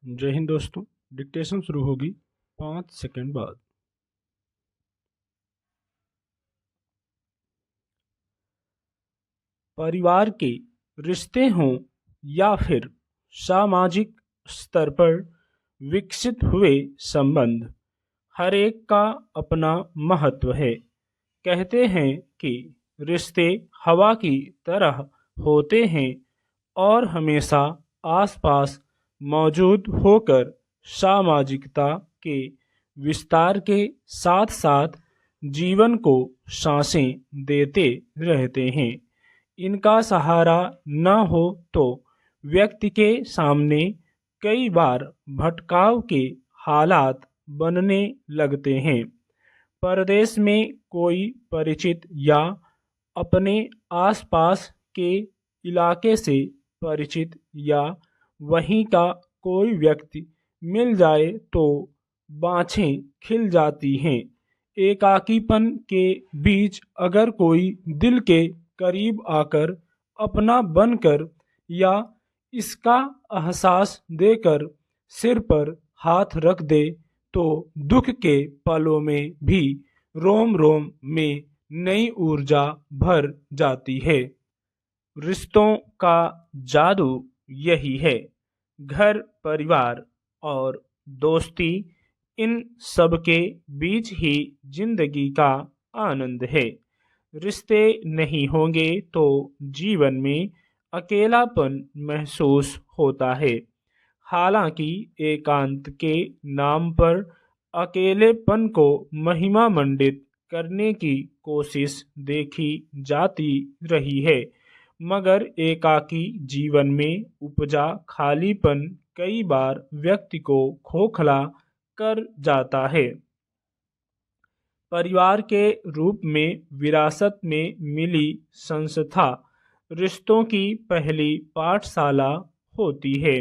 जय हिंद दोस्तों। डिक्टेशन शुरू होगी 5 सेकंड बाद। परिवार के रिश्ते हों या फिर सामाजिक स्तर पर विकसित हुए संबंध, हर एक का अपना महत्व है। कहते हैं कि रिश्ते हवा की तरह होते हैं और हमेशा आसपास मौजूद होकर सामाजिकता के विस्तार के साथ साथ जीवन को सांसें देते रहते हैं। इनका सहारा न हो तो व्यक्ति के सामने कई बार भटकाव के हालात बनने लगते हैं। परदेश में कोई परिचित या अपने आसपास के इलाके से परिचित या वहीं का कोई व्यक्ति मिल जाए तो बाँछें खिल जाती हैं। एकाकीपन के बीच अगर कोई दिल के करीब आकर अपना बनकर या इसका एहसास देकर सिर पर हाथ रख दे तो दुख के पलों में भी रोम रोम में नई ऊर्जा भर जाती है। रिश्तों का जादू यही है। घर, परिवार और दोस्ती, इन सब के बीच ही जिंदगी का आनंद है। रिश्ते नहीं होंगे तो जीवन में अकेलापन महसूस होता है। हालांकि एकांत के नाम पर अकेलेपन को महिमा मंडित करने की कोशिश देखी जाती रही है, मगर एकाकी जीवन में उपजा खालीपन कई बार व्यक्ति को खोखला कर जाता है। परिवार के रूप में विरासत में मिली संस्था रिश्तों की पहली पाठशाला होती है।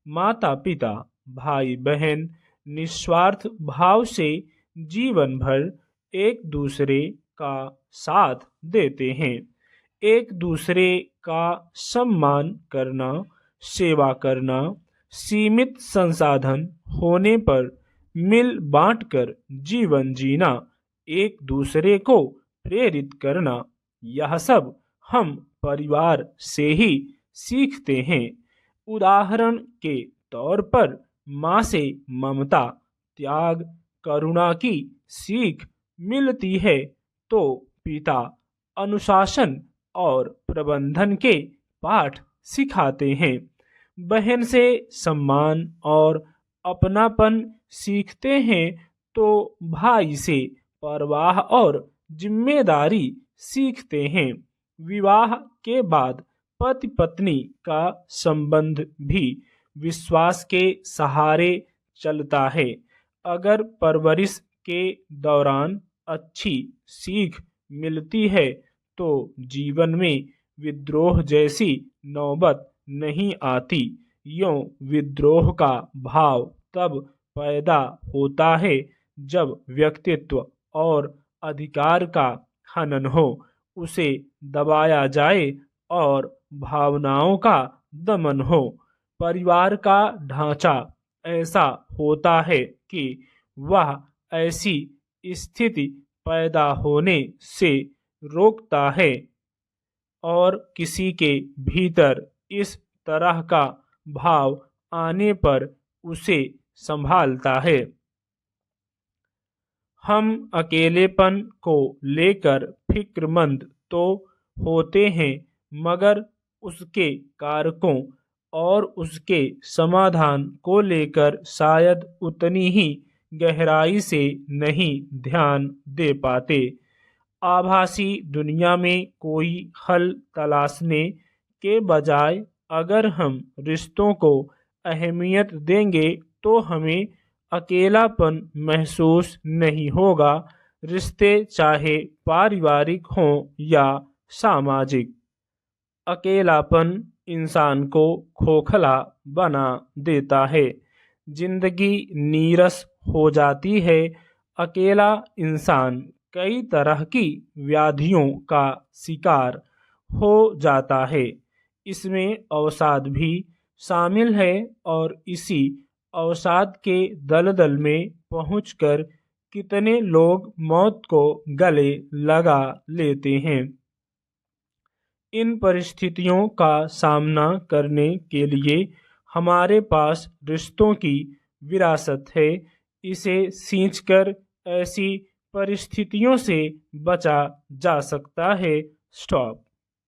माता पिता, भाई बहन निस्वार्थ भाव से जीवन भर एक दूसरे का साथ देते हैं। एक दूसरे का सम्मान करना, सेवा करना, सीमित संसाधन होने पर मिल बांटकर जीवन जीना, एक दूसरे को प्रेरित करना, यह सब हम परिवार से ही सीखते हैं। उदाहरण के तौर पर माँ से ममता, त्याग, करुणा की सीख मिलती है तो पिता अनुशासन और प्रबंधन के पाठ सिखाते हैं। बहन से सम्मान और अपनापन सीखते हैं तो भाई से परवाह और जिम्मेदारी सीखते हैं। विवाह के बाद पति पत्नी का संबंध भी विश्वास के सहारे चलता है। अगर परवरिश के दौरान अच्छी सीख मिलती है तो जीवन में विद्रोह जैसी नौबत नहीं आती। यूं विद्रोह का भाव तब पैदा होता है जब व्यक्तित्व और अधिकार का हनन हो, उसे दबाया जाए और भावनाओं का दमन हो। परिवार का ढांचा ऐसा होता है कि वह ऐसी स्थिति पैदा होने से रोकता है और किसी के भीतर इस तरह का भाव आने पर उसे संभालता है। हम अकेलेपन को लेकर फिक्रमंद तो होते हैं, मगर उसके कारकों और उसके समाधान को लेकर शायद उतनी ही गहराई से नहीं ध्यान दे पाते। आभासी दुनिया में कोई हल तलाशने के बजाय अगर हम रिश्तों को अहमियत देंगे तो हमें अकेलापन महसूस नहीं होगा। रिश्ते चाहे पारिवारिक हों या सामाजिक, अकेलापन इंसान को खोखला बना देता है। जिंदगी नीरस हो जाती है। अकेला इंसान कई तरह की व्याधियों का शिकार हो जाता है। इसमें अवसाद भी शामिल है और इसी अवसाद के दलदल में पहुंचकर कितने लोग मौत को गले लगा लेते हैं। इन परिस्थितियों का सामना करने के लिए हमारे पास रिश्तों की विरासत है। इसे सींचकर ऐसी परिस्थितियों से बचा जा सकता है। स्टॉप।